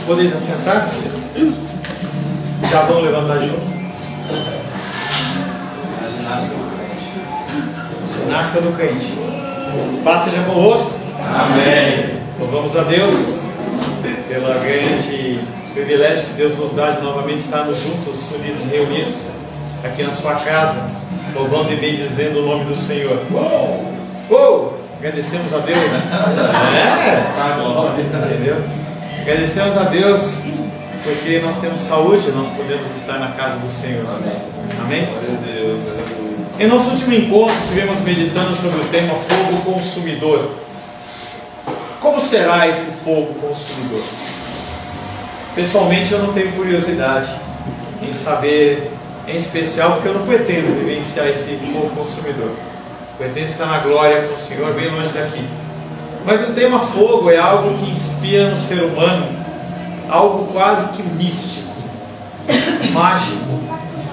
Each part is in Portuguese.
Podeis assentar? Já vão levantar de novo. Ginástica do crente. Paz seja convosco. Amém. Louvamos a Deus pelo grande privilégio que Deus nos dá de novamente estarmos juntos, unidos e reunidos aqui na sua casa, louvando e bendizendo o nome do Senhor. Agradecemos a Deus. Entendeu? Agradecemos a Deus porque nós temos saúde, nós podemos estar na casa do Senhor. Amém? Em nosso último encontro, estivemos meditando sobre o tema fogo consumidor. Como será esse fogo consumidor? Pessoalmente, eu não tenho curiosidade em saber, em especial, porque eu não pretendo vivenciar esse fogo consumidor. Pretendo estar na glória com o Senhor, bem longe daqui. Mas o tema fogo é algo que inspira no ser humano algo quase que místico, mágico,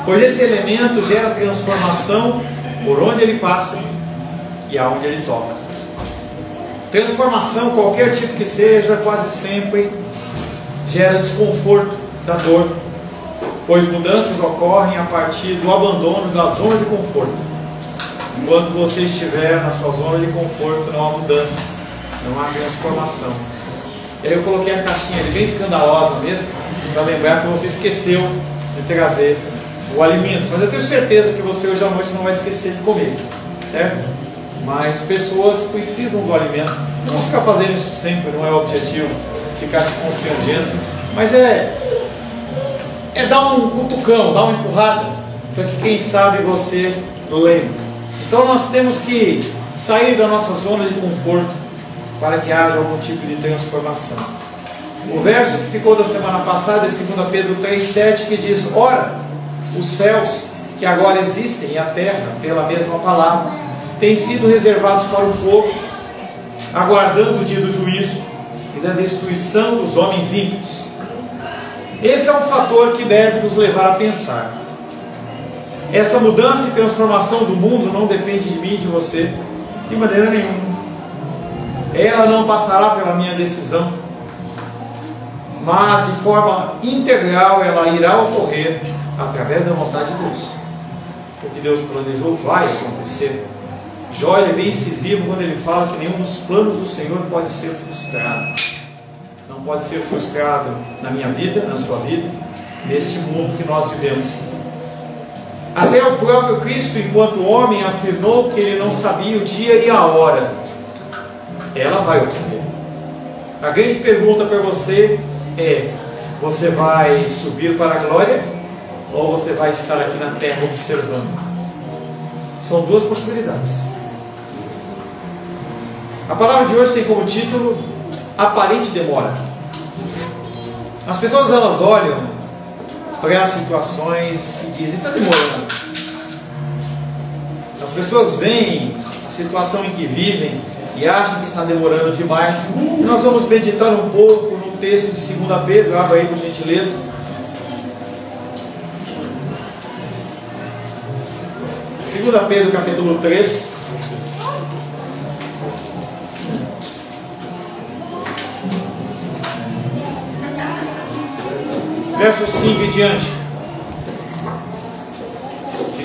pois esse elemento gera transformação por onde ele passa e aonde ele toca. Transformação, qualquer tipo que seja, quase sempre gera desconforto, da dor, pois mudanças ocorrem a partir do abandono da zona de conforto. Enquanto você estiver na sua zona de conforto, não há mudança, não há transformação. E aí eu coloquei a caixinha ali bem escandalosa mesmo, para lembrar que você esqueceu de trazer o alimento. Mas eu tenho certeza que você hoje à noite não vai esquecer de comer, certo? Mas pessoas precisam do alimento. Não ficar fazendo isso sempre, não é o objetivo, ficar te constrangendo. Mas é dar um cutucão, dar uma empurrada, para que quem sabe você lembre. Então nós temos que sair da nossa zona de conforto para que haja algum tipo de transformação. O verso que ficou da semana passada é 2 Pedro 3,7, que diz: ora, os céus que agora existem e a terra, pela mesma palavra, têm sido reservados para o fogo, aguardando o dia do juízo e da destruição dos homens ímpios. Esse é um fator que deve nos levar a pensar. Essa mudança e transformação do mundo não depende de mim e de você, de maneira nenhuma. Ela não passará pela minha decisão, mas de forma integral ela irá ocorrer através da vontade de Deus. O que Deus planejou vai acontecer. Jó é bem incisivo quando ele fala que nenhum dos planos do Senhor pode ser frustrado. Não pode ser frustrado na minha vida, na sua vida, neste mundo que nós vivemos. Até o próprio Cristo, enquanto homem, afirmou que ele não sabia o dia e a hora. Ela vai ocorrer. A grande pergunta para você é: você vai subir para a glória ou você vai estar aqui na terra observando? São duas possibilidades. A palavra de hoje tem como título aparente demora. As pessoas elas olham para as situações e dizem: está demorando. As pessoas veem a situação em que vivem e acham que está demorando demais. E nós vamos meditar um pouco no texto de 2 Pedro, abra aí por gentileza. 2 Pedro capítulo 3. Verso 5 em diante.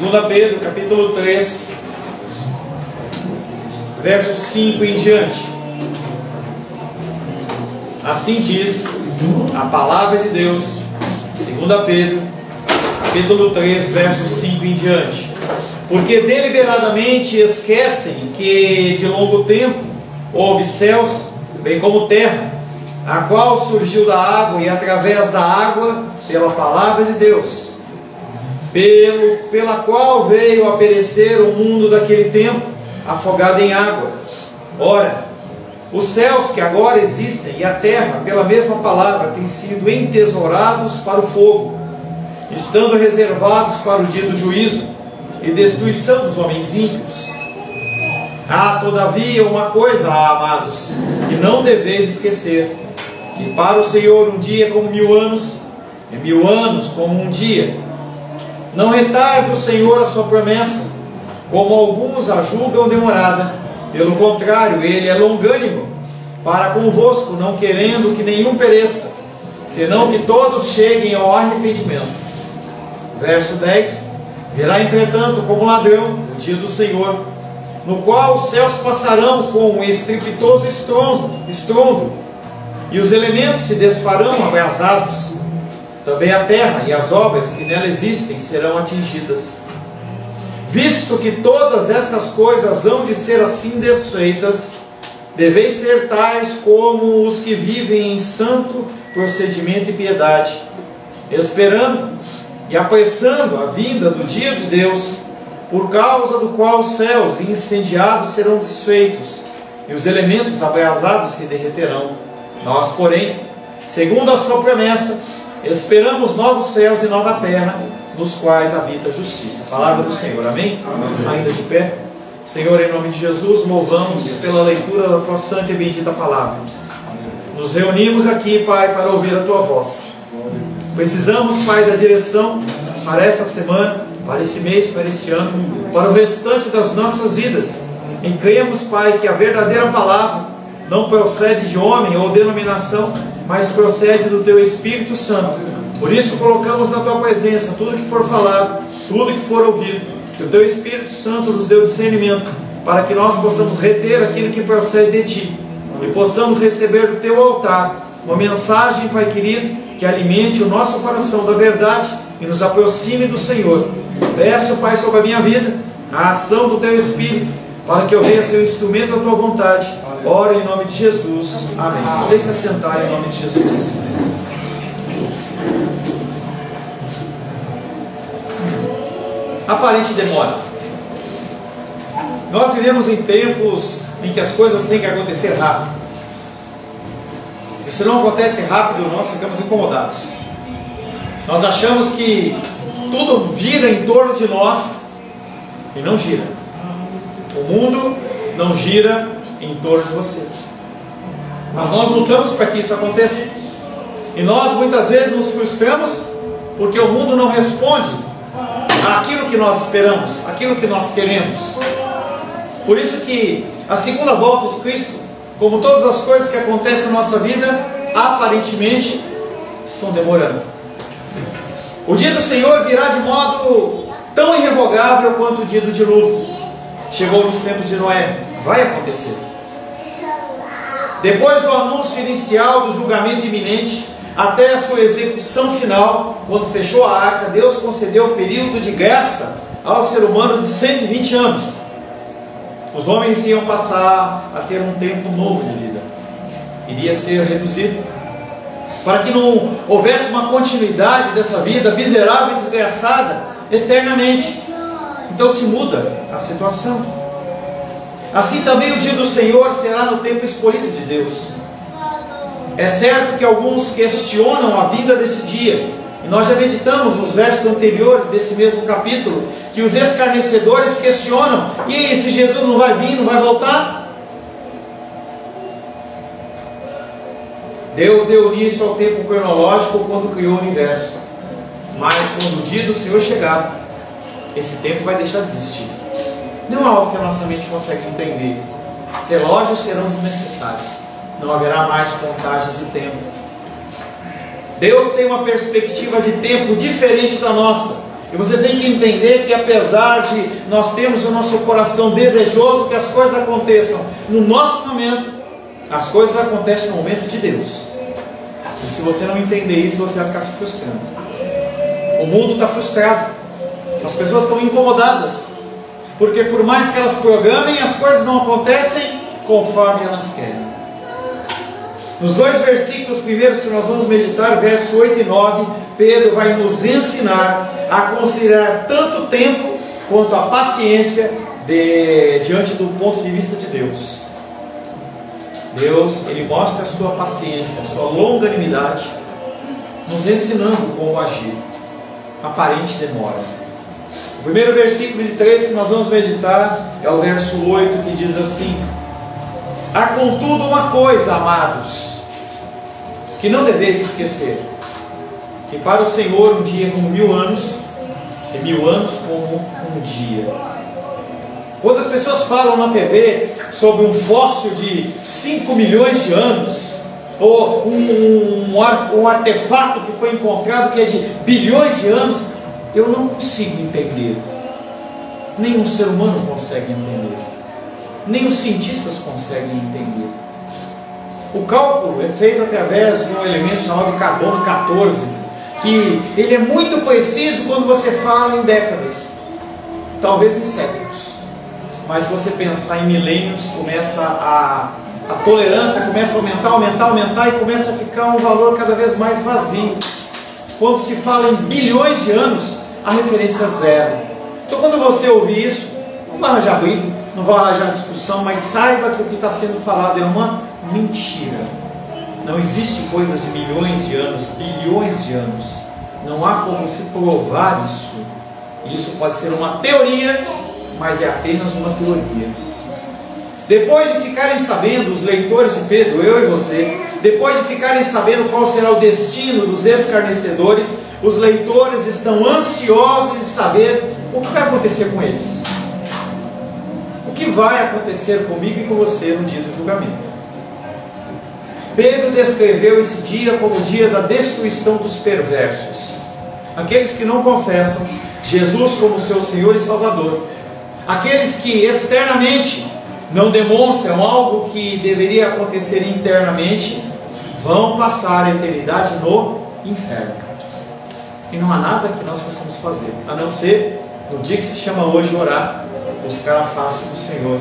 2 Pedro capítulo 3, verso 5 em diante. Assim diz a palavra de Deus, 2 Pedro capítulo 3, verso 5 em diante. Porque deliberadamente esquecem que de longo tempo houve céus, bem como terra, a qual surgiu da água e através da água pela palavra de Deus, pela qual veio a perecer o mundo daquele tempo, afogado em água. Ora, os céus que agora existem e a terra, pela mesma palavra, têm sido entesourados para o fogo, estando reservados para o dia do juízo e destruição dos homens ímpios. Há, todavia, uma coisa, amados, que não deveis esquecer: que para o Senhor um dia é como 1000 anos, e 1000 anos como um dia. Não retarde o Senhor a sua promessa, como alguns a julgam demorada. Pelo contrário, Ele é longânimo para convosco, não querendo que nenhum pereça, senão que todos cheguem ao arrependimento. Verso 10: virá entretanto como ladrão o dia do Senhor, no qual os céus passarão com um estrepitoso estrondo, e os elementos se desfarão abrasados. Também a terra e as obras que nela existem serão atingidas. Visto que todas essas coisas hão de ser assim desfeitas, deveis ser tais como os que vivem em santo procedimento e piedade, esperando e apressando a vinda do dia de Deus, por causa do qual os céus incendiados serão desfeitos, e os elementos abrasados se derreterão. Nós, porém, segundo a sua promessa, esperamos novos céus e nova terra, nos quais habita a justiça. Palavra do Senhor, amém? Amém. Ainda de pé. Senhor, em nome de Jesus, louvamos pela leitura da tua santa e bendita palavra. Nos reunimos aqui, Pai, para ouvir a tua voz. Precisamos, Pai, da direção para essa semana, para esse mês, para este ano, para o restante das nossas vidas. E cremos, Pai, que a verdadeira palavra não procede de homem ou denominação, mas procede do teu Espírito Santo. Por isso colocamos na tua presença tudo que for falado, tudo que for ouvido, que o teu Espírito Santo nos dê o discernimento, para que nós possamos reter aquilo que procede de ti, e possamos receber do teu altar uma mensagem, Pai querido, que alimente o nosso coração da verdade e nos aproxime do Senhor. Peço, Pai, sobre a minha vida, a ação do teu Espírito, para que eu venha ser o instrumento da tua vontade. Oro em nome de Jesus. Amém. Deixe-se assentar em nome de Jesus. Aparente demora. Nós vivemos em tempos em que as coisas têm que acontecer rápido. E se não acontece rápido, nós ficamos incomodados. Nós achamos que tudo gira em torno de nós e não gira. O mundo não gira em torno de você. Mas nós lutamos para que isso aconteça. E nós muitas vezes nos frustramos porque o mundo não responde àquilo que nós esperamos, àquilo que nós queremos. Por isso que a segunda volta de Cristo, como todas as coisas que acontecem na nossa vida, aparentemente estão demorando. O dia do Senhor virá de modo tão irrevogável quanto o dia do dilúvio. Chegou nos tempos de Noé, vai acontecer. Depois do anúncio inicial do julgamento iminente, até a sua execução final, quando fechou a arca, Deus concedeu um período de graça ao ser humano de 120 anos. Os homens iam passar a ter um tempo novo de vida. Iria ser reduzido, para que não houvesse uma continuidade dessa vida miserável e desgraçada eternamente. Então se muda a situação. Assim também o dia do Senhor será no tempo escolhido de Deus. É certo que alguns questionam a vinda desse dia, e nós já meditamos nos versos anteriores desse mesmo capítulo, que os escarnecedores questionam: e aí, se Jesus não vai vir, não vai voltar? Deus deu início ao tempo cronológico quando criou o universo, mas quando o dia do Senhor chegar, esse tempo vai deixar de existir. Não é algo que a nossa mente consegue entender. Relógios serão desnecessários, não haverá mais contagem de tempo. Deus tem uma perspectiva de tempo diferente da nossa, e você tem que entender que apesar de nós termos o nosso coração desejoso que as coisas aconteçam no nosso momento, as coisas acontecem no momento de Deus. E se você não entender isso, você vai ficar se frustrando. O mundo está frustrado, as pessoas estão incomodadas, porque por mais que elas programem, as coisas não acontecem conforme elas querem. Nos dois versículos primeiros que nós vamos meditar, versos 8 e 9, Pedro vai nos ensinar a considerar tanto o tempo quanto a paciência diante do ponto de vista de Deus. Deus, Ele mostra a sua paciência, a sua longanimidade, nos ensinando como agir. Aparente demora. O primeiro versículo de 3 que nós vamos meditar é o verso 8, que diz assim: há contudo uma coisa, amados, que não deveis esquecer, que para o Senhor um dia é como 1000 anos, e 1000 anos como um dia. Quando as pessoas falam na TV sobre um fóssil de 5 milhões de anos, ou um artefato que foi encontrado que é de bilhões de anos, eu não consigo entender. Nem um ser humano consegue entender. Nem os cientistas conseguem entender. O cálculo é feito através de um elemento chamado carbono 14, que ele é muito preciso quando você fala em décadas, talvez em séculos. Mas se você pensar em milênios, começa a tolerância começa a aumentar e começa a ficar um valor cada vez mais vazio. Quando se fala em bilhões de anos, a referência é zero. Então quando você ouvir isso, não vai arranjar briga, não vai arranjar discussão, mas saiba que o que está sendo falado é uma mentira. Não existe coisas de milhões de anos, bilhões de anos. Não há como se provar isso. Isso pode ser uma teoria, mas é apenas uma teoria. Depois de ficarem sabendo, os leitores de Pedro, eu e você, depois de ficarem sabendo qual será o destino dos escarnecedores, os leitores estão ansiosos de saber o que vai acontecer com eles. O que vai acontecer comigo e com você no dia do julgamento. Pedro descreveu esse dia como o dia da destruição dos perversos. Aqueles que não confessam Jesus como seu Senhor e Salvador. Aqueles que externamente não demonstram algo que deveria acontecer internamente, vão passar a eternidade no inferno. E não há nada que nós possamos fazer, a não ser, no dia que se chama hoje, orar, buscar a face do Senhor.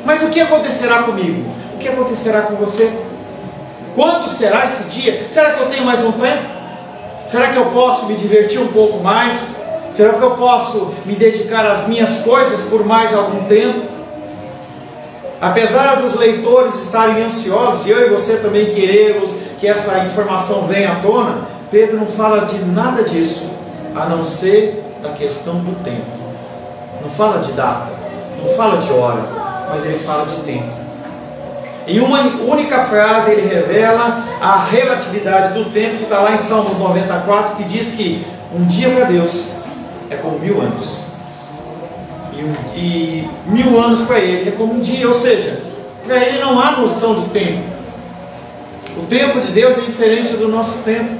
Mas o que acontecerá comigo? O que acontecerá com você? Quando será esse dia? Será que eu tenho mais um tempo? Será que eu posso me divertir um pouco mais? Será que eu posso me dedicar às minhas coisas por mais algum tempo? Apesar dos leitores estarem ansiosos, e eu e você também queremos que essa informação venha à tona, Pedro não fala de nada disso, a não ser da questão do tempo. Não fala de data, não fala de hora, mas ele fala de tempo. Em uma única frase ele revela a relatividade do tempo, que está lá em Salmos 94, que diz que um dia para Deus é como 1000 anos. E 1000 anos para ele é como um dia, ou seja, para ele não há noção de tempo. O tempo de Deus é diferente do nosso tempo.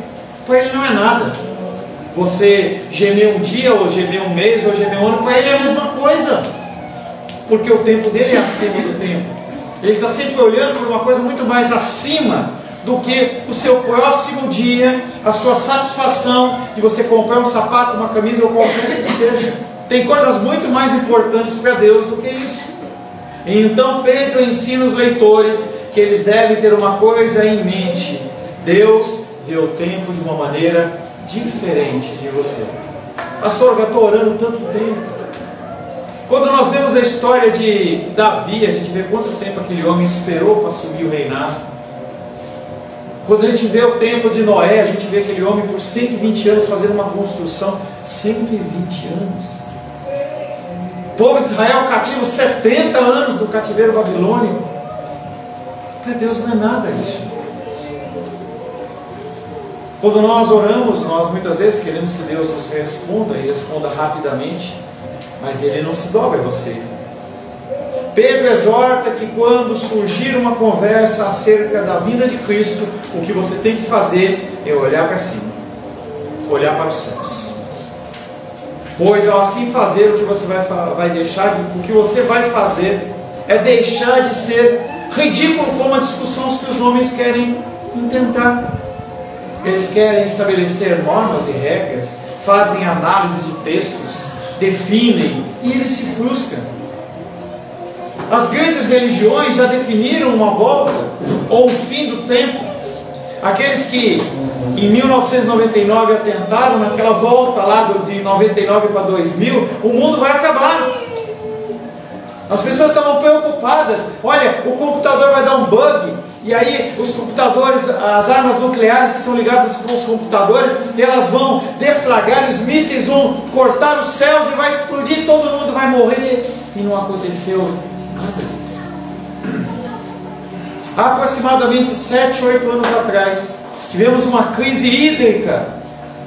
Para ele não é nada. Você gemer um dia, ou gemer um mês, ou gemer um ano, para ele é a mesma coisa. Porque o tempo dele é acima do tempo. Ele está sempre olhando por uma coisa muito mais acima do que o seu próximo dia, a sua satisfação de você comprar um sapato, uma camisa ou qualquer que seja. Tem coisas muito mais importantes para Deus do que isso. Então Pedro ensina os leitores que eles devem ter uma coisa em mente: Deus vê o tempo de uma maneira diferente de você. Pastor, eu já estou orando tanto tempo. Quando nós vemos a história de Davi, a gente vê quanto tempo aquele homem esperou para assumir o reinado. Quando a gente vê o tempo de Noé, a gente vê aquele homem por 120 anos fazendo uma construção. 120 anos. O povo de Israel cativo 70 anos do cativeiro babilônico. Para Deus não é nada isso. Quando nós oramos, nós muitas vezes queremos que Deus nos responda e responda rapidamente, mas Ele não se dobra a você. Pedro exorta que quando surgir uma conversa acerca da vinda de Cristo, o que você tem que fazer é olhar para cima, olhar para os céus. Pois ao assim fazer, o que você vai deixar, o que você vai fazer é deixar de ser ridículo como a discussão que os homens querem intentar. Eles querem estabelecer normas e regras, fazem análise de textos, definem, e eles se frustram. As grandes religiões já definiram uma volta ou um fim do tempo. Aqueles que em 1999 atentaram naquela volta lá de 99 para 2000, o mundo vai acabar. As pessoas estavam preocupadas. Olha, o computador vai dar um bug, e aí os computadores, as armas nucleares que são ligadas com os computadores, elas vão deflagrar, os mísseis vão cortar os céus e vai explodir, todo mundo vai morrer. E não aconteceu nada disso. Há aproximadamente 7, 8 anos atrás, tivemos uma crise hídrica.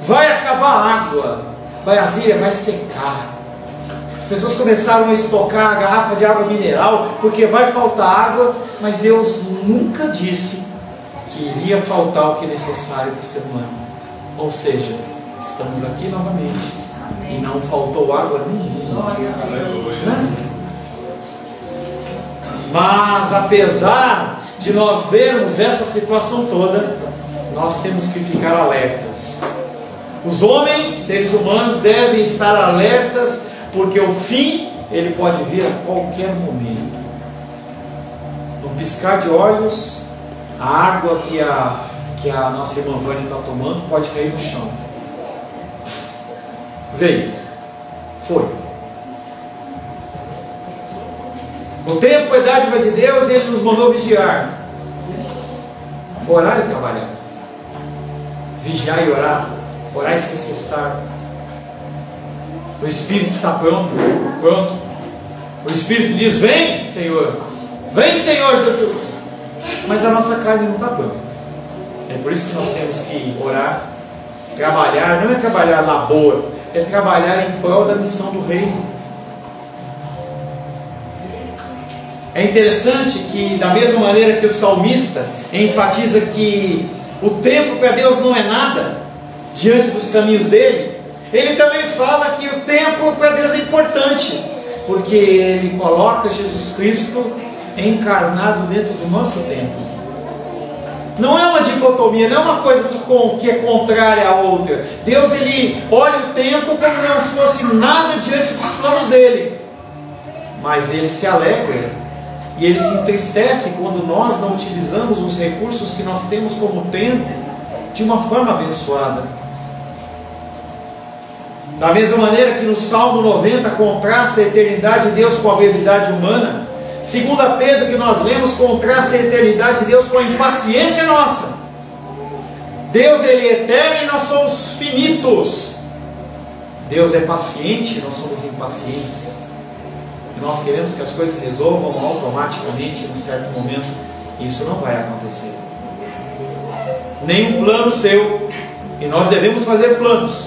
Vai acabar a água, Brasília vai secar. As pessoas começaram a estocar a garrafa de água mineral, porque vai faltar água, mas Deus nunca disse que iria faltar o que é necessário para o ser humano. Ou seja, estamos aqui novamente e não faltou água nenhuma. Mas apesar de nós vermos essa situação toda, nós temos que ficar alertas. Os homens, seres humanos, devem estar alertas, porque o fim, ele pode vir a qualquer momento. No piscar de olhos, a água que a nossa irmã Vânia está tomando pode cair no chão. Veio. Foi. O tempo é dádiva de Deus e Ele nos mandou vigiar. Orar e trabalhar. Vigiar e orar. Orar sem cessar. O Espírito está pronto. O Espírito diz: vem, Senhor. Vem, Senhor Jesus. Mas a nossa carne não está pronta. É por isso que nós temos que orar. Trabalhar, não é trabalhar labor, é trabalhar em prol da missão do reino. É interessante que, da mesma maneira que o salmista enfatiza que o tempo para Deus não é nada diante dos caminhos dele, ele também fala que o tempo para Deus é importante, porque ele coloca Jesus Cristo encarnado dentro do nosso tempo. Não é uma dicotomia, não é uma coisa que é contrária à outra. Deus, ele olha o tempo como não se fosse nada diante dos planos dele, mas ele se alegra e ele se entristece quando nós não utilizamos os recursos que nós temos como tempo de uma forma abençoada. Da mesma maneira que no Salmo 90 contrasta a eternidade de Deus com a brevidade humana, segundo a Pedro que nós lemos, contrasta a eternidade de Deus com a impaciência nossa. Deus, ele é eterno e nós somos finitos. Deus é paciente e nós somos impacientes. E nós queremos que as coisas resolvam automaticamente em um certo momento. E isso não vai acontecer. Nenhum plano seu, e nós devemos fazer planos,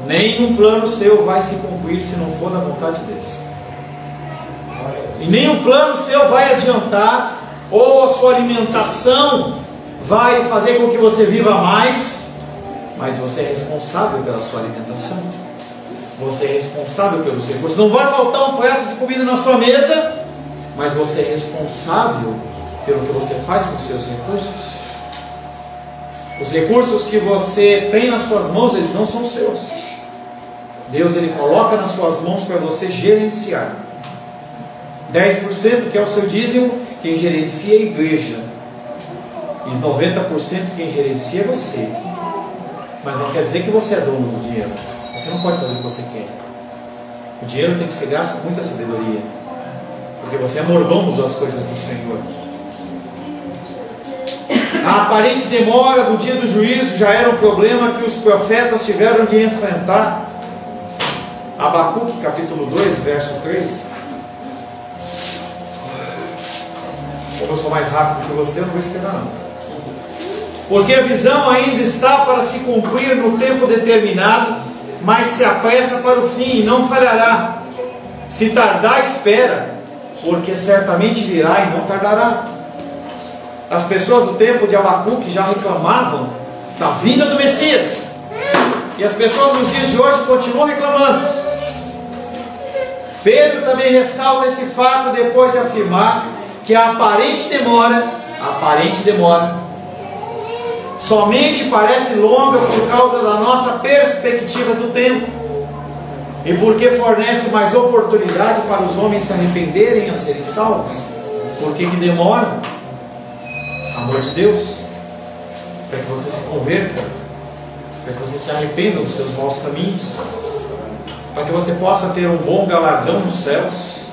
nenhum plano seu vai se cumprir se não for da vontade de Deus. E nenhum plano seu vai adiantar, ou a sua alimentação vai fazer com que você viva mais, mas você é responsável pela sua alimentação. Você é responsável pelos recursos. Não vai faltar um prato de comida na sua mesa, mas você é responsável pelo que você faz com os seus recursos. Os recursos que você tem nas suas mãos, eles não são seus. Deus, ele coloca nas suas mãos para você gerenciar. 10% que é o seu dízimo, quem gerencia é a igreja. E 90% quem gerencia é você. Mas não quer dizer que você é dono do dinheiro. Você não pode fazer o que você quer. O dinheiro tem que ser gasto com muita sabedoria, porque você é mordomo das coisas do Senhor. A aparente demora do dia do juízo já era um problema que os profetas tiveram de enfrentar. Abacuque capítulo 2, verso 3. Como eu sou mais rápido que você, eu não vou esperar não. Porque a visão ainda está para se cumprir no tempo determinado, mas se apressa para o fim e não falhará. Se tardar, espera, porque certamente virá e não tardará. As pessoas do tempo de Abacuque já reclamavam da vinda do Messias, e as pessoas nos dias de hoje continuam reclamando. Pedro também ressalta esse fato depois de afirmar que a aparente demora somente parece longa por causa da nossa perspectiva do tempo, e porque fornece mais oportunidade para os homens se arrependerem a serem salvos. Por que demora? Amor de Deus, para que você se converta, para que você se arrependa dos seus maus caminhos, para que você possa ter um bom galardão nos céus,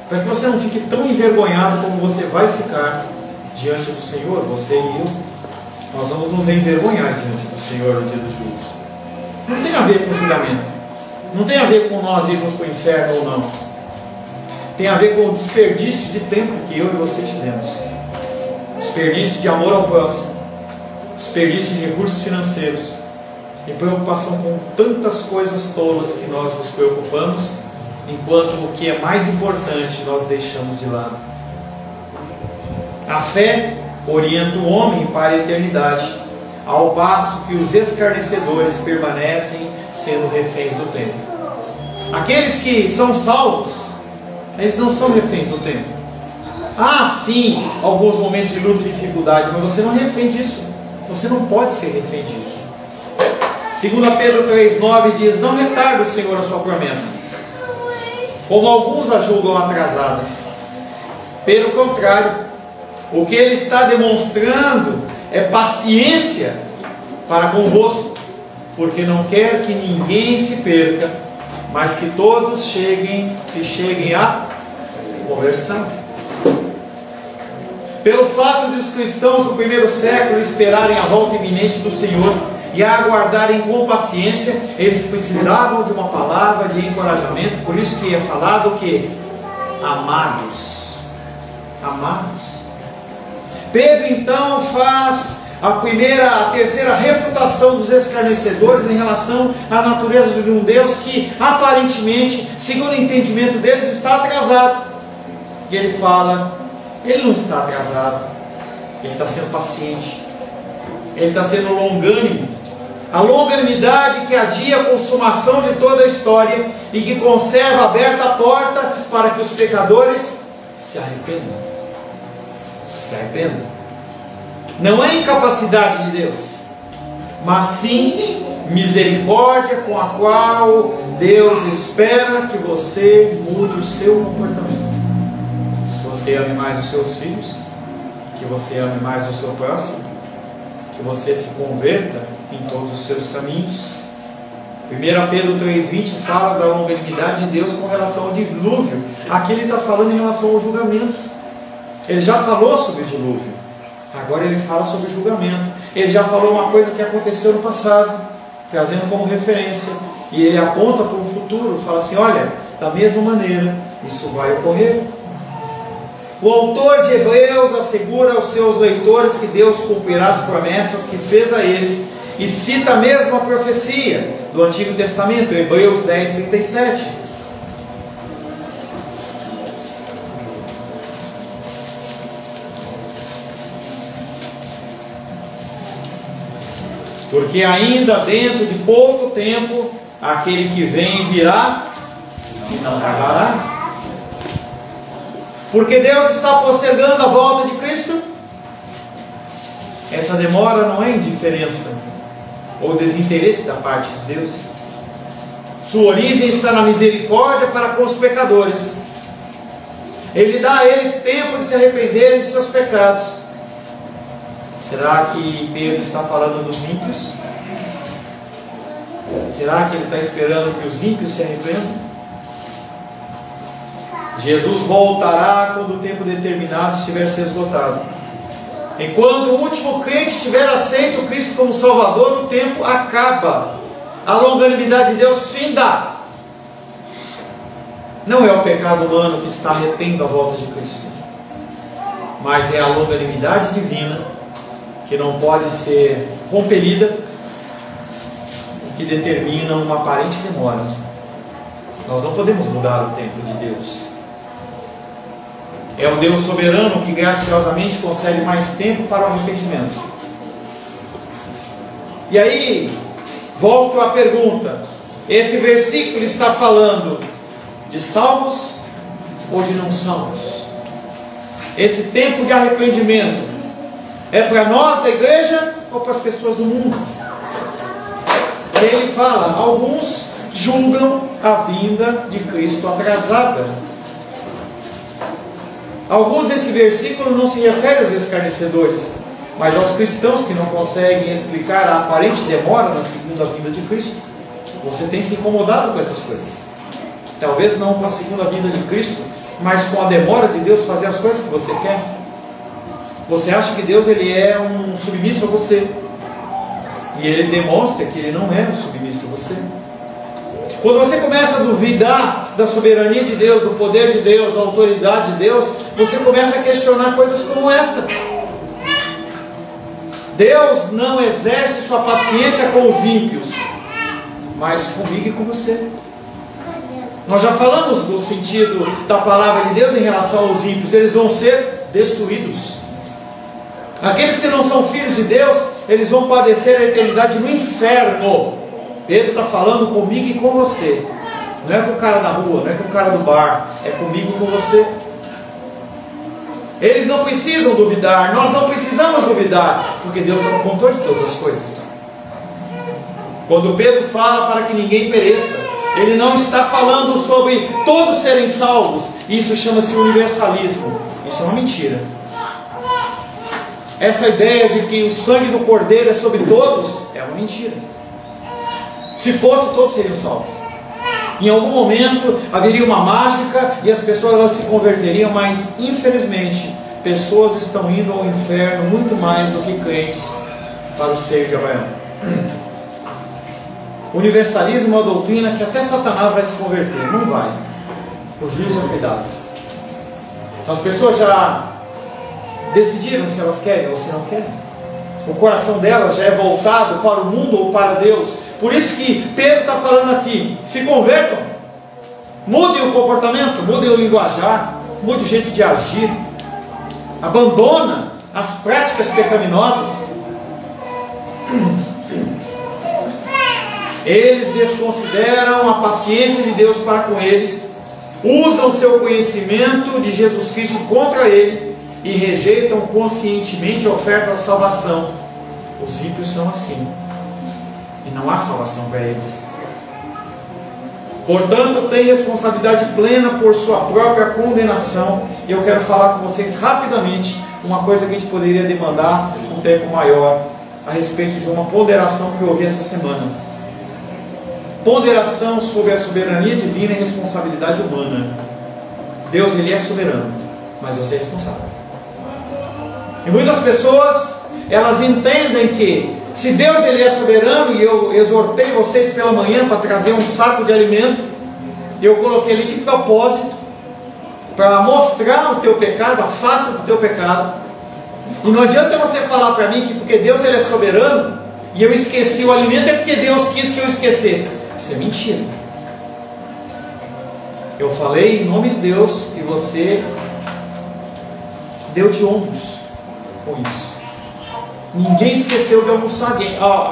para que você não fique tão envergonhado como você vai ficar diante do Senhor. Você e eu, nós vamos nos envergonhar diante do Senhor no dia do juízo. Não tem a ver com julgamento, não tem a ver com nós irmos para o inferno ou não, tem a ver com o desperdício de tempo que eu e você tivemos, desperdício de amor ao próximo, desperdício de recursos financeiros e preocupação com tantas coisas tolas que nós nos preocupamos, enquanto o que é mais importante nós deixamos de lado. A fé orienta o homem para a eternidade, ao passo que os escarnecedores permanecem sendo reféns do tempo. Aqueles que são salvos, eles não são reféns do tempo. Ah, sim, alguns momentos de luta e dificuldade, mas você não é refém disso. Você não pode ser refém disso. 2 Pedro 3,9 diz: não retarda o Senhor a sua promessa, como alguns a julgam atrasada. Pelo contrário, o que Ele está demonstrando é paciência para convosco, porque não quer que ninguém se perca, mas que todos se cheguem à conversão. Pelo fato de os cristãos do primeiro século esperarem a volta iminente do Senhor e a aguardarem com paciência, eles precisavam de uma palavra de encorajamento. Por isso que é falado o que? Amados. Amados. Pedro então faz a terceira refutação dos escarnecedores em relação à natureza de um Deus que aparentemente, segundo o entendimento deles, está atrasado. E ele fala: Ele não está atrasado, Ele está sendo paciente, Ele está sendo longânimo. A longanimidade que adia a consumação de toda a história e que conserva aberta a porta para que os pecadores se arrependam. Se arrependam. Não é incapacidade de Deus, mas sim misericórdia com a qual Deus espera que você mude o seu comportamento. Que você ame mais os seus filhos, que você ame mais o seu próximo, que você se converta em todos os seus caminhos. 1 Pedro 3,20 fala da longanimidade de Deus com relação ao dilúvio. Aqui ele está falando em relação ao julgamento. Ele já falou sobre o dilúvio, agora ele fala sobre o julgamento. Ele já falou uma coisa que aconteceu no passado, trazendo como referência, e ele aponta para o futuro, fala assim: olha, da mesma maneira isso vai ocorrer. O autor de Hebreus assegura aos seus leitores que Deus cumprirá as promessas que fez a eles, e cita a mesma profecia do Antigo Testamento, Hebreus 10:37. Porque ainda dentro de pouco tempo aquele que vem virá e não tardará. Porque Deus está postergando a volta de Cristo. Essa demora não é indiferença ou desinteresse da parte de Deus. Sua origem está na misericórdia para com os pecadores. Ele dá a eles tempo de se arrependerem de seus pecados. Será que Pedro está falando dos ímpios? Será que ele está esperando que os ímpios se arrependam? Jesus voltará quando o tempo determinado estiver se esgotado. Enquanto o último crente tiver aceito Cristo como Salvador, o tempo acaba. A longanimidade de Deus finda. Não é o pecado humano que está retendo a volta de Cristo, mas é a longanimidade divina que não pode ser compelida, que determina uma aparente demora. Nós não podemos mudar o tempo de Deus. É o Deus soberano que graciosamente concede mais tempo para o arrependimento. E aí, volto à pergunta: esse versículo está falando de salvos ou de não salvos? Esse tempo de arrependimento é para nós da igreja ou para as pessoas do mundo? E ele fala: alguns julgam a vinda de Cristo atrasada. Alguns desse versículo não se referem aos escarnecedores, mas aos cristãos que não conseguem explicar a aparente demora na segunda vinda de Cristo. Você tem se incomodado com essas coisas. Talvez não com a segunda vinda de Cristo, mas com a demora de Deus fazer as coisas que você quer. Você acha que Deus ele é um submisso a você, e Ele demonstra que Ele não é um submisso a você. Quando você começa a duvidar da soberania de Deus, do poder de Deus, da autoridade de Deus, você começa a questionar coisas como essa. Deus não exerce sua paciência com os ímpios, mas comigo e com você. Nós já falamos do sentido da palavra de Deus em relação aos ímpios. Eles vão ser destruídos. Aqueles que não são filhos de Deus, eles vão padecer a eternidade no inferno. Pedro está falando comigo e com você. Não é com o cara da rua, não é com o cara do bar, é comigo e com você. Eles não precisam duvidar, nós não precisamos duvidar, porque Deus está no controle de todas as coisas. Quando Pedro fala para que ninguém pereça, ele não está falando sobre todos serem salvos. Isso chama-se universalismo. Isso é uma mentira. Essa ideia de que o sangue do Cordeiro é sobre todos é uma mentira. Se fosse, todos seriam salvos. Em algum momento haveria uma mágica e as pessoas elas se converteriam, mas infelizmente pessoas estão indo ao inferno muito mais do que crentes para o seio de Abraão. O universalismo é uma doutrina que até Satanás vai se converter. Não vai. O juízo já foi dado. As pessoas já decidiram se elas querem ou se não querem. O coração delas já é voltado para o mundo ou para Deus. Por isso que Pedro está falando aqui: se convertam, mudem o comportamento, mudem o linguajar, mude o jeito de agir, abandona as práticas pecaminosas. Eles desconsideram a paciência de Deus para com eles, usam seu conhecimento de Jesus Cristo contra ele e rejeitam conscientemente a oferta da salvação. Os ímpios são assim, e não há salvação para eles. Portanto, tem responsabilidade plena por sua própria condenação. E eu quero falar com vocês rapidamente uma coisa que a gente poderia demandar um tempo maior, a respeito de uma ponderação que eu ouvi essa semana. Ponderação sobre a soberania divina e responsabilidade humana. Deus, Ele é soberano, mas você é responsável. E muitas pessoas, elas entendem que se Deus Ele é soberano, e eu exortei vocês pela manhã para trazer um saco de alimento, eu coloquei ali de propósito, para mostrar o teu pecado, a face do teu pecado. E não adianta você falar para mim que porque Deus Ele é soberano, e eu esqueci o alimento, é porque Deus quis que eu esquecesse. Isso é mentira. Eu falei em nome de Deus, e você deu de ombros com isso. Ninguém esqueceu de almoçar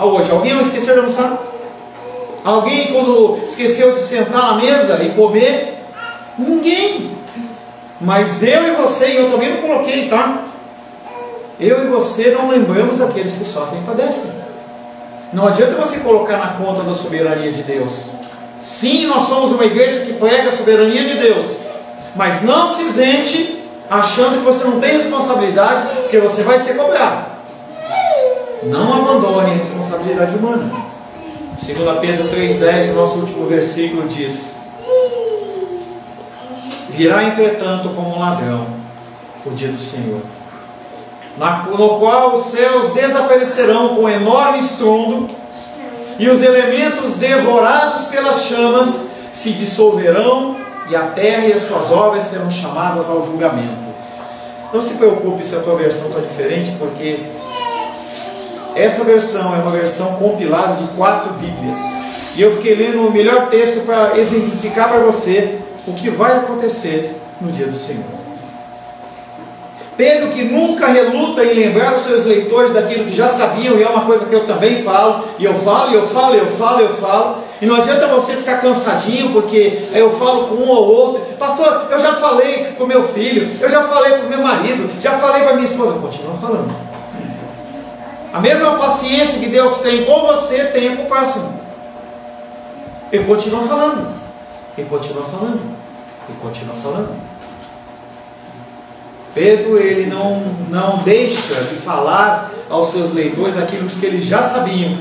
hoje. Alguém esqueceu de almoçar? Alguém quando esqueceu de sentar na mesa e comer? Ninguém. Mas eu e você, e eu também não coloquei, tá? Eu e você não lembramos daqueles que sofrem e padecem. Não adianta você colocar na conta da soberania de Deus. Sim, nós somos uma igreja que prega a soberania de Deus, mas não se isente achando que você não tem responsabilidade, porque você vai ser cobrado. Não abandone a responsabilidade humana. 2 Pedro 3,10, o nosso último versículo diz: virá entretanto como um ladrão o dia do Senhor, no qual os céus desaparecerão com enorme estrondo, e os elementos devorados pelas chamas se dissolverão, e a terra e as suas obras serão chamadas ao julgamento. Não se preocupe se a tua versão está diferente, porque essa versão é uma versão compilada de 4 Bíblias, e eu fiquei lendo o melhor texto para exemplificar para você o que vai acontecer no dia do Senhor. Pedro, que nunca reluta em lembrar os seus leitores daquilo que já sabiam, e é uma coisa que eu também falo, e eu falo, e não adianta você ficar cansadinho, porque eu falo com um ou outro: pastor, eu já falei para o meu filho, eu já falei para o meu marido, já falei para minha esposa. Continua falando. A mesma paciência que Deus tem com você, tenha com o próximo. E continua falando, e continua falando, e continua falando. Pedro, ele não deixa de falar aos seus leitores aquilo que eles já sabiam.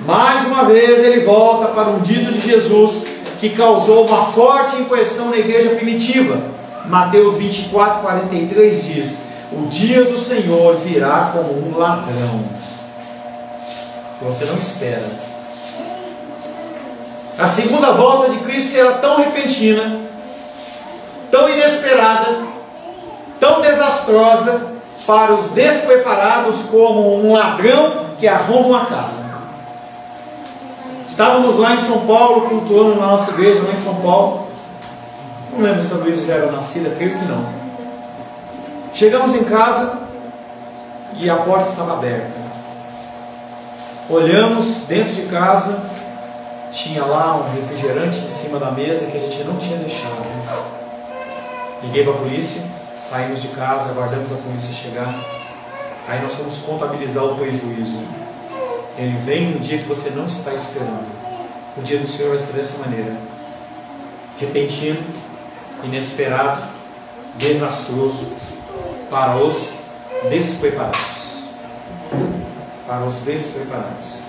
Mais uma vez ele volta para um dito de Jesus que causou uma forte impressão na igreja primitiva. Mateus 24:43 diz: o dia do Senhor virá como um ladrão, que você não espera. A segunda volta de Cristo será tão repentina, tão inesperada, tão desastrosa para os despreparados como um ladrão que arromba uma casa. Estávamos lá em São Paulo, cultuando na nossa igreja, lá em São Paulo. Não lembro se a Luísa já era nascida, creio que não. Chegamos em casa e a porta estava aberta. Olhamos dentro de casa, tinha lá um refrigerante em cima da mesa que a gente não tinha deixado. Liguei para a polícia, saímos de casa, aguardamos a polícia chegar. Aí nós vamos contabilizar o prejuízo. Ele vem no dia que você não está esperando. O dia do Senhor vai ser dessa maneira: repentino, inesperado, desastroso, para os despreparados. Para os despreparados.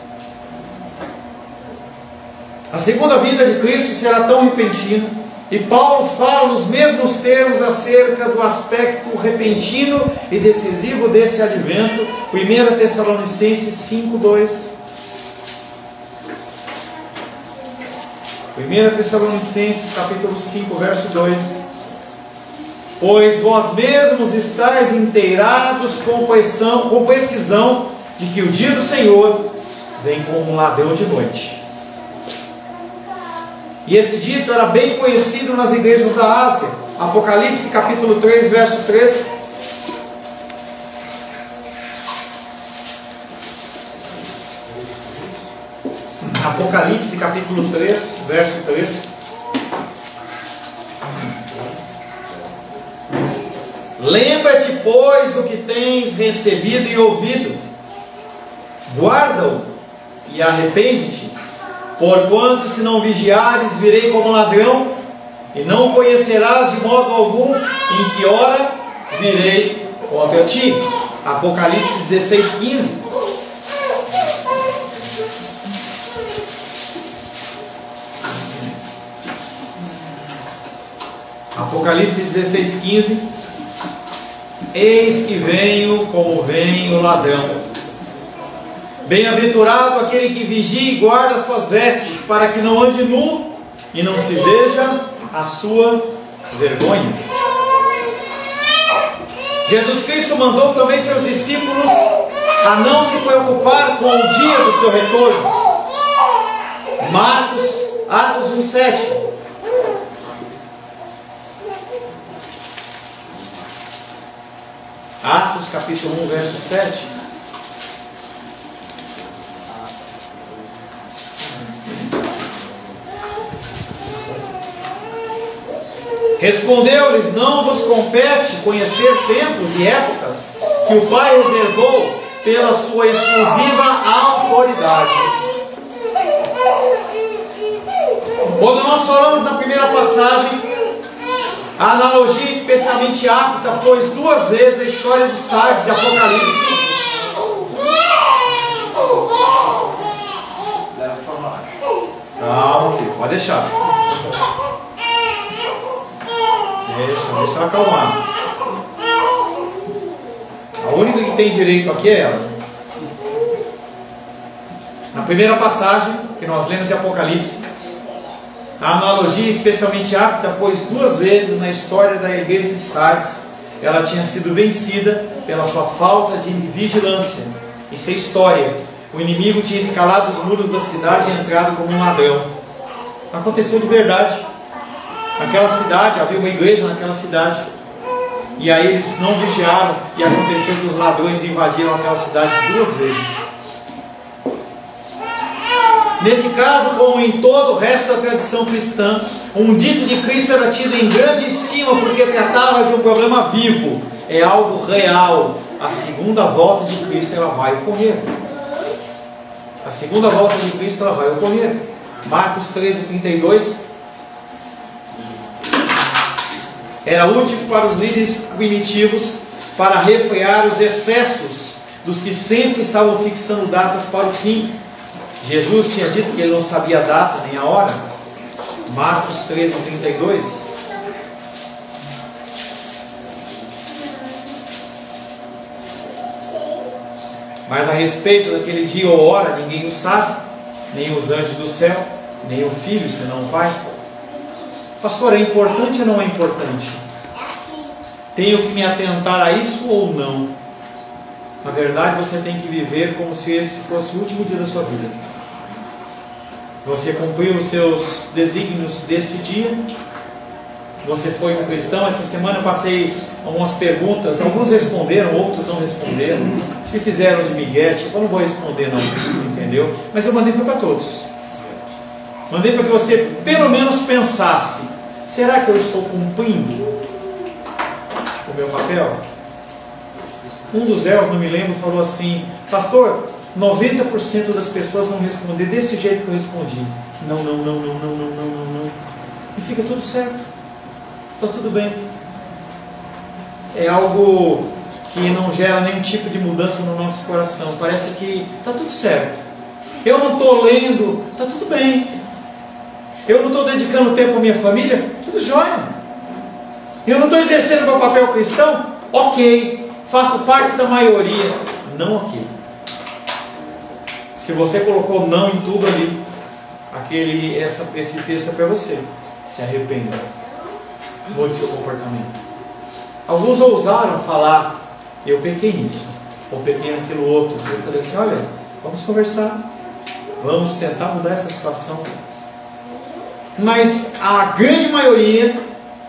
A segunda vinda de Cristo será tão repentina, e Paulo fala nos mesmos termos acerca do aspecto repentino e decisivo desse advento. 1 Tessalonicenses 5:2. 1 Tessalonicenses capítulo 5, verso 2. Pois vós mesmos estáis inteirados com precisão de que o dia do Senhor vem como um ladrão de noite. E esse dito era bem conhecido nas igrejas da Ásia. Apocalipse capítulo 3, verso 3. Apocalipse capítulo 3, verso 3. Lembra-te, pois, do que tens recebido e ouvido, guarda-o e arrepende-te, porquanto se não vigiares, virei como ladrão, e não conhecerás de modo algum em que hora virei contra ti. Apocalipse 16, 15. Apocalipse 16, 15. Eis que venho como vem o ladrão. Bem-aventurado aquele que vigia e guarda as suas vestes, para que não ande nu e não se veja a sua vergonha. Jesus Cristo mandou também seus discípulos a não se preocupar com o dia do seu retorno. Atos 1:7. Atos capítulo 1, verso 7. Respondeu-lhes: não vos compete conhecer tempos e épocas que o Pai reservou pela sua exclusiva autoridade. Quando nós falamos na primeira passagem, a analogia especialmente apta, pois duas vezes a história de Sardes de Apocalipse calma, filho, pode deixar. Deixa ela acalmar. A única que tem direito aqui é ela. Na primeira passagem que nós lemos de Apocalipse, a analogia especialmente apta, pois duas vezes na história da igreja de Sardes ela tinha sido vencida pela sua falta de vigilância. Isso é história. O inimigo tinha escalado os muros da cidade e entrado como um ladrão. Aconteceu de verdade. Naquela cidade, havia uma igreja naquela cidade, e aí eles não vigiaram, e aconteceu que os ladrões invadiram aquela cidade duas vezes. Nesse caso, como em todo o resto da tradição cristã, um dito de Cristo era tido em grande estima, porque tratava de um problema vivo, é algo real. A segunda volta de Cristo ela vai ocorrer. A segunda volta de Cristo ela vai ocorrer. Marcos 13:32. Era útil para os líderes primitivos para refrear os excessos dos que sempre estavam fixando datas para o fim. Jesus tinha dito que ele não sabia a data nem a hora. Marcos 13:32. Mas a respeito daquele dia ou hora, ninguém o sabe, nem os anjos do céu, nem o Filho, senão o Pai. Pastor, é importante ou não é importante? Tenho que me atentar a isso ou não? Na verdade, você tem que viver como se esse fosse o último dia da sua vida. Você cumpriu os seus desígnios desse dia, Você foi um cristão. Essa semana eu passei algumas perguntas, alguns responderam, outros não responderam. Se fizeram de miguete, eu não vou responder não, entendeu? Mas eu mandei para todos. Mandei para que você pelo menos pensasse: será que eu estou cumprindo o meu papel? Um dos véus, não me lembro, falou assim: pastor, 90% das pessoas vão responder desse jeito que eu respondi. Não. E fica tudo certo. Está tudo bem. É algo que não gera nenhum tipo de mudança no nosso coração. Parece que está tudo certo. Eu não estou lendo, está tudo bem. Eu não estou dedicando tempo à minha família, tudo jóia. Eu não estou exercendo meu papel cristão, ok. Faço parte da maioria, não ok. Se você colocou não em tudo ali, esse texto é para você. Se arrependa. Mude seu comportamento. Alguns ousaram falar: eu pequei nisso, ou pequei naquilo outro. Eu falei assim: olha, vamos conversar, vamos tentar mudar essa situação. Mas a grande maioria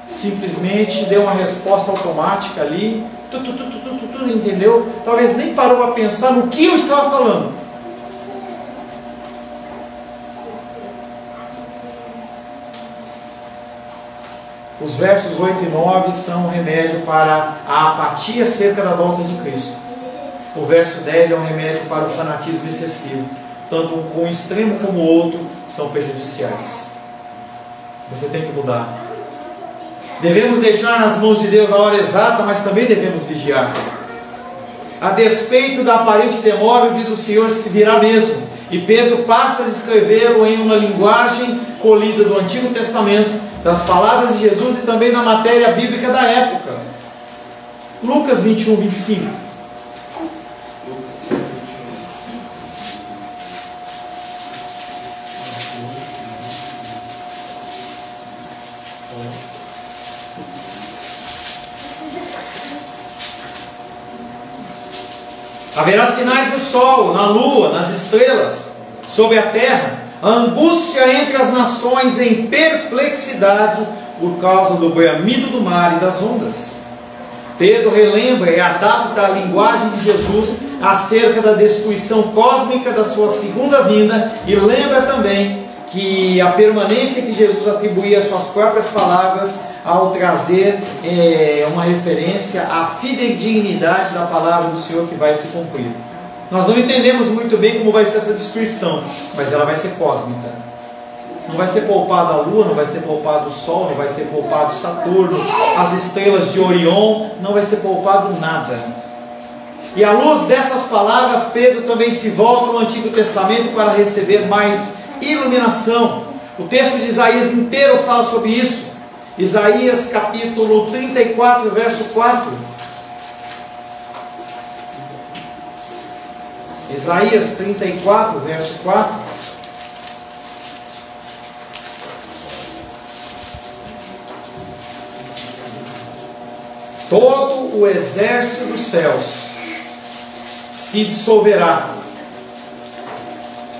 simplesmente deu uma resposta automática ali, entendeu? Talvez nem parou para pensar no que eu estava falando. Os versos 8 e 9 são um remédio para a apatia acerca da volta de Cristo. O verso 10 é um remédio para o fanatismo excessivo. Tanto um extremo como o outro são prejudiciais. Você tem que mudar. Devemos deixar nas mãos de Deus a hora exata, mas também devemos vigiar. A despeito da aparente demora, o dia do Senhor se virá mesmo. E Pedro passa a descrevê-lo em uma linguagem colhida do Antigo Testamento, das palavras de Jesus e também da matéria bíblica da época. Lucas 21, 25. Haverá sinais do sol, na lua, nas estrelas, sobre a terra, a angústia entre as nações em perplexidade por causa do bramido do mar e das ondas. Pedro relembra e adapta a linguagem de Jesus acerca da destruição cósmica da sua segunda vinda e lembra também que a permanência que Jesus atribuía às suas próprias palavras ao trazer uma referência à fidedignidade da palavra do Senhor que vai se cumprir. Nós não entendemos muito bem como vai ser essa destruição, mas ela vai ser cósmica. Não vai ser poupado a lua, não vai ser poupado o sol, não vai ser poupado Saturno, as estrelas de Orion, não vai ser poupado nada. E à luz dessas palavras, Pedro também se volta no Antigo Testamento para receber mais iluminação. O texto de Isaías inteiro fala sobre isso. Isaías capítulo 34, verso 4. Isaías 34, verso 4. Todo o exército dos céus se dissolverá,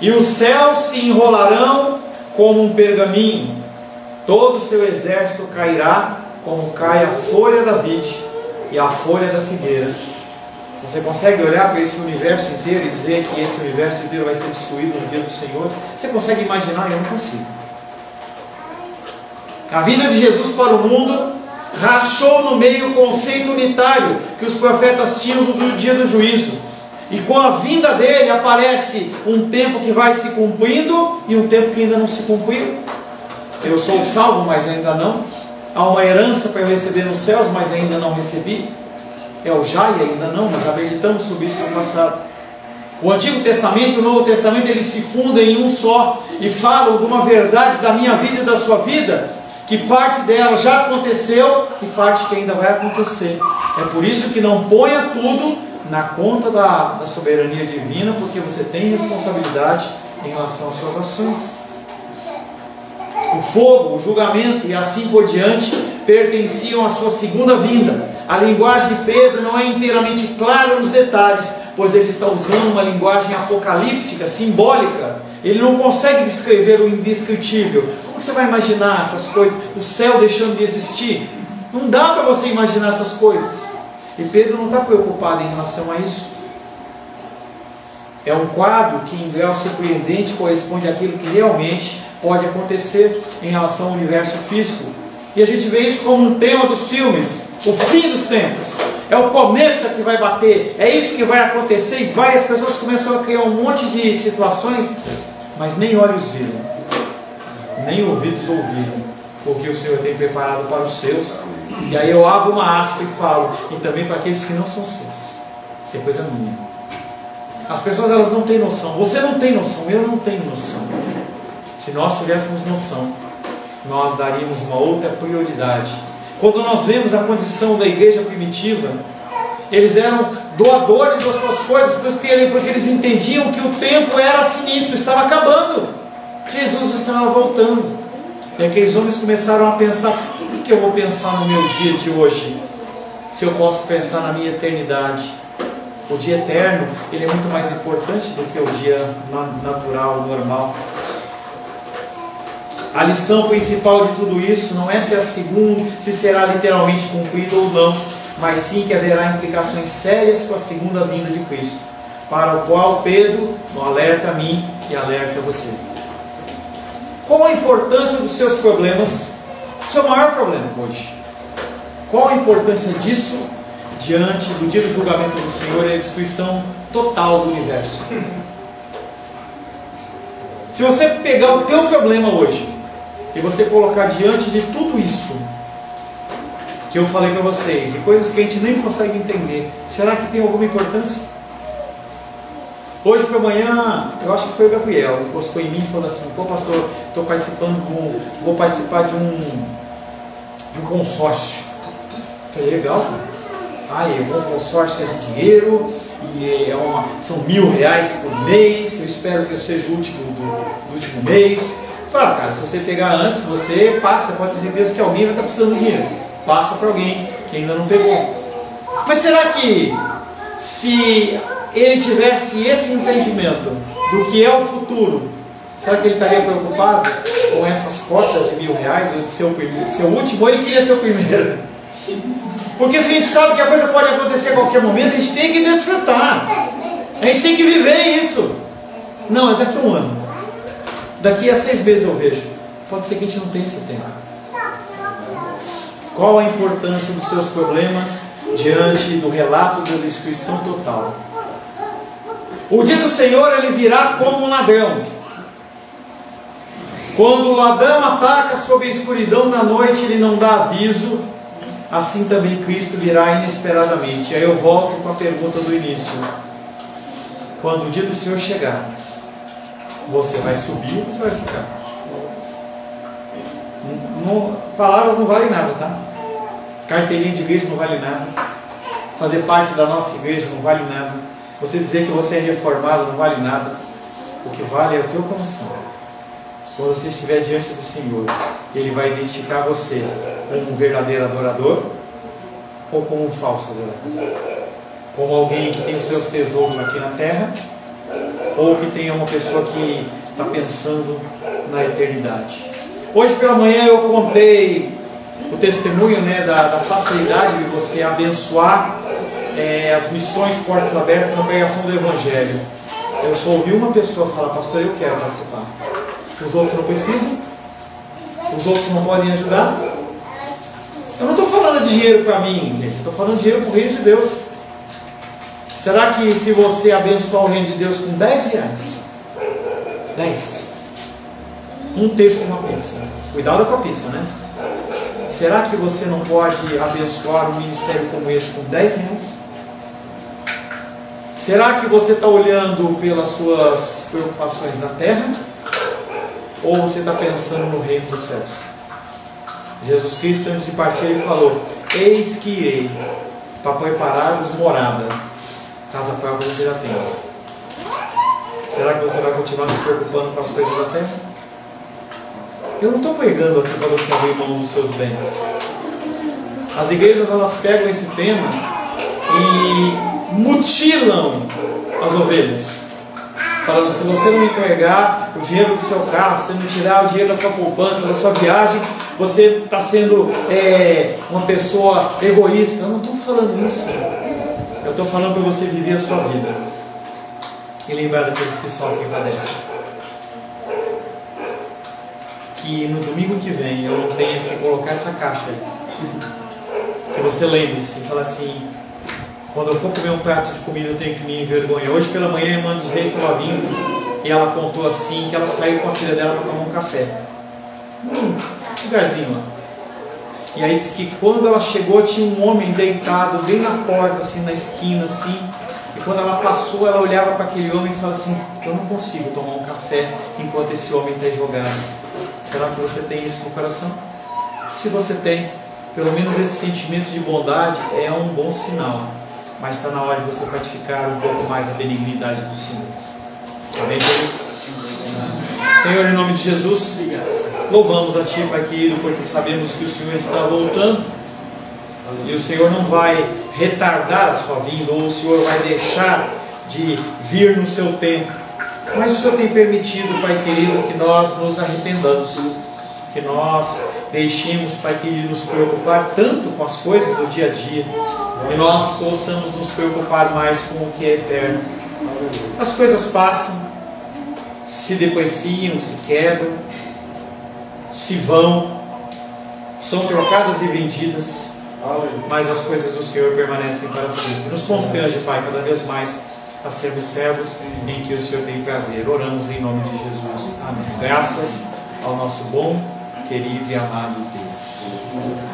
e os céus se enrolarão como um pergaminho. Todo o seu exército cairá como cai a folha da vide e a folha da figueira. Você consegue olhar para esse universo inteiro e dizer que esse universo inteiro vai ser destruído no dia do Senhor? Você consegue imaginar? Eu não consigo. A vinda de Jesus para o mundo rachou no meio o conceito unitário que os profetas tinham do dia do juízo. E com a vinda dele aparece um tempo que vai se cumprindo e um tempo que ainda não se cumpriu. Eu sou salvo, mas ainda não. Há uma herança para eu receber nos céus, mas ainda não recebi. É o já e ainda não, nós já meditamos sobre isso no passado. O Antigo Testamento e o Novo Testamento, eles se fundem em um só e falam de uma verdade da minha vida e da sua vida, que parte dela já aconteceu e parte que ainda vai acontecer. É por isso que não ponha tudo na conta da soberania divina, porque você tem responsabilidade em relação às suas ações. O fogo, o julgamento e assim por diante pertenciam à sua segunda vinda. A linguagem de Pedro não é inteiramente clara nos detalhes, pois ele está usando uma linguagem apocalíptica, simbólica. Ele não consegue descrever o indescritível. Como você vai imaginar essas coisas? O céu deixando de existir? Não dá para você imaginar essas coisas. E Pedro não está preocupado em relação a isso. É um quadro que, em grau surpreendente, corresponde àquilo que realmente pode acontecer em relação ao universo físico. E a gente vê isso como um tema dos filmes, o fim dos tempos. É o cometa que vai bater, é isso que vai acontecer, e várias pessoas começam a criar um monte de situações, mas nem olhos viram, nem ouvidos ouviram o que o Senhor tem preparado para os seus. E aí eu abro uma aspa e falo, e também para aqueles que não são seus. Isso é coisa minha. As pessoas, elas não têm noção. Você não tem noção, eu não tenho noção. Se nós tivéssemos noção, nós daríamos uma outra prioridade. Quando nós vemos a condição da igreja primitiva, eles eram doadores das suas coisas, porque eles entendiam que o tempo era finito, estava acabando, Jesus estava voltando. E aqueles homens começaram a pensar: o que eu vou pensar no meu dia de hoje, se eu posso pensar na minha eternidade? O dia eterno, ele é muito mais importante do que o dia natural, normal. A lição principal de tudo isso não é se será literalmente cumprido ou não, mas sim que haverá implicações sérias com a segunda vinda de Cristo, para o qual Pedro alerta a mim e alerta você. Qual a importância dos seus problemas? O seu maior problema hoje. Qual a importância disso diante do dia do julgamento do Senhor e a destruição total do universo? Se você pegar o teu problema hoje e você colocar diante de tudo isso que eu falei para vocês, e coisas que a gente nem consegue entender, será que tem alguma importância? Hoje pela manhã, eu acho que foi o Gabriel, encostou em mim e falou assim: pô pastor, vou participar de um consórcio. Eu falei: legal, cara. Eu vou um consórcio é de dinheiro, e são R$1.000 por mês, eu espero que eu seja o último do último mês. Fala, cara, se você pegar antes, você passa, pode ter certeza que alguém vai estar precisando de dinheiro. Passa para alguém que ainda não pegou. Mas será que, se ele tivesse esse entendimento do que é o futuro, será que ele estaria preocupado com essas cotas de R$1.000, ou de ser o último, ou ele queria ser o primeiro? Porque se a gente sabe que a coisa pode acontecer a qualquer momento, a gente tem que desfrutar. A gente tem que viver isso. Não, é daqui a um ano. Daqui a 6 meses eu vejo. Pode ser que a gente não tenha esse tempo. Qual a importância dos seus problemas diante do relato da destruição total? O dia do Senhor, ele virá como um ladrão. Quando o ladrão ataca sob a escuridão da noite, ele não dá aviso. Assim também Cristo virá inesperadamente. E aí eu volto com a pergunta do início: quando o dia do Senhor chegar, você vai subir ou você vai ficar? Palavras não valem nada, tá? Carteirinha de igreja não vale nada. Fazer parte da nossa igreja não vale nada. Você dizer que você é reformado não vale nada. O que vale é o teu coração. Quando você estiver diante do Senhor, Ele vai identificar você como um verdadeiro adorador ou como um falso adorador. Como alguém que tem os seus tesouros aqui na terra, ou que tenha uma pessoa que está pensando na eternidade. Hoje pela manhã eu contei o testemunho, da facilidade de você abençoar as missões Portas Abertas na pregação do Evangelho. Eu só ouvi uma pessoa falar: pastor, eu quero participar. Os outros não precisam? Os outros não podem ajudar? Eu não estou falando de dinheiro para mim, gente. Estou falando de dinheiro para o reino de Deus. Será que se você abençoar o reino de Deus com R$10, 10, 1/3 de uma pizza, cuidado com a pizza, né? Será que você não pode abençoar um ministério como esse com R$10? Será que você está olhando pelas suas preocupações na terra? Ou você está pensando no reino dos céus? Jesus Cristo, antes de partir, ele falou: eis que irei para preparar-vos morada. Casa própria você já tem. Será que você vai continuar se preocupando com as coisas da terra? Eu não estou pregando aqui para você abrir mão dos seus bens. As igrejas, elas pegam esse tema e mutilam as ovelhas. falando: se você não entregar o dinheiro do seu carro, se você não tirar o dinheiro da sua poupança, da sua viagem, você está sendo uma pessoa egoísta. Eu não estou falando isso. Eu estou falando para você viver a sua vida e lembrar daqueles que sofrem e padecem. Que no domingo que vem eu tenha que colocar essa caixa aí. Que você lembre-se, fala assim: quando eu for comer um prato de comida eu tenho que me envergonhar. Hoje pela manhã a irmã dos reis estava vindo e ela contou assim que ela saiu com a filha dela para tomar um café. Lugarzinho lá. E aí disse que quando ela chegou tinha um homem deitado bem na porta, assim, na esquina, assim. E quando ela passou, ela olhava para aquele homem e falava assim: eu não consigo tomar um café enquanto esse homem está jogado. Será que você tem isso no coração? Se você tem, pelo menos esse sentimento de bondade é um bom sinal. Mas está na hora de você praticar um pouco mais a benignidade do Senhor. Amém, Deus? Senhor, em nome de Jesus, louvamos a Ti, Pai querido, porque sabemos que o Senhor está voltando. E o Senhor não vai retardar a sua vinda, ou o Senhor vai deixar de vir no seu tempo. Mas o Senhor tem permitido, Pai querido, que nós nos arrependamos, que nós deixemos, Pai querido, nos preocupar tanto com as coisas do dia a dia, e nós possamos nos preocupar mais com o que é eterno. As coisas passam, se depreciam, se quebram, se vão, são trocadas e vendidas, mas as coisas do Senhor permanecem para sempre. Nos constrange, Pai, cada vez mais a sermos servos em que o Senhor tem prazer. Oramos em nome de Jesus. Amém. Graças ao nosso bom, querido e amado Deus.